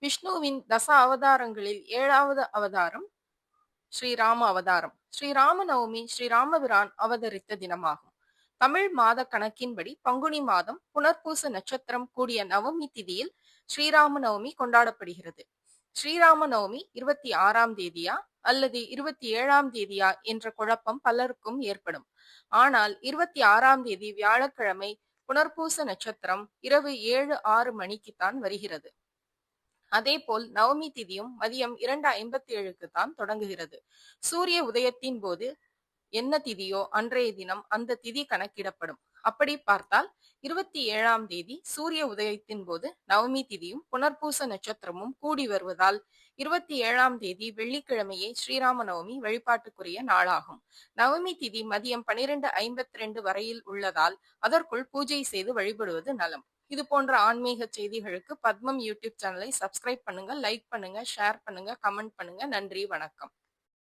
விஷ்ணுவின் தச அவதாரங்களில் 7வது அவதாரம் ஸ்ரீராம அவதாரம். ஸ்ரீராம நவமி ஸ்ரீராமபிரான் அவதரித்த தினமாகும். தமிழ் மாத கணக்கின்படி பங்குனி மாதம் புனர்பூச நட்சத்திரம் கூடிய நவமி திதியில் ஸ்ரீராம நவமி கொண்டாடப்படுகிறது. ஸ்ரீராம நவமி 26ஆம் தேதியா அல்லது 27ஆம் தேதியா என்ற குழப்பம் பலருக்கும் ஏற்படும். ஆனால் 26ஆம் தேதி வியாழக்கிழமை புனர்பூச நட்சத்திரம் இரவு 7:06 மணிக்குத்தான் வருகிறது. அதேபோல் நவமி திதியும் மதியம் 2:57க்கு தான் தொடங்குகிறது. சூரிய உதயத்தின் போது என்ன திதியோ அன்றைய தினம் அந்த திதி கணக்கிடப்படும். அப்படி பார்த்தால் 27ஆம் தேதி சூரிய உதயத்தின் போது நவமி திதியும் புனர்பூச நட்சத்திரமும் கூடி வருவதால் 27ஆம் தேதி வெள்ளிக்கிழமையே ஸ்ரீராம நவமி வழிபாட்டுக்குரிய நாளாகும். நவமி திதி மதியம் 12:52 வரையில் உள்ளதால் அதற்குள் பூஜை செய்து வழிபடுவது நலம். இது போன்ற ஆன்மீக செய்திகளுக்கு பத்மம் யூடியூப் சேனலை சப்ஸ்கிரைப் பண்ணுங்க, லைக் பண்ணுங்க, ஷேர் பண்ணுங்க, கமெண்ட் பண்ணுங்க. நன்றி, வணக்கம்.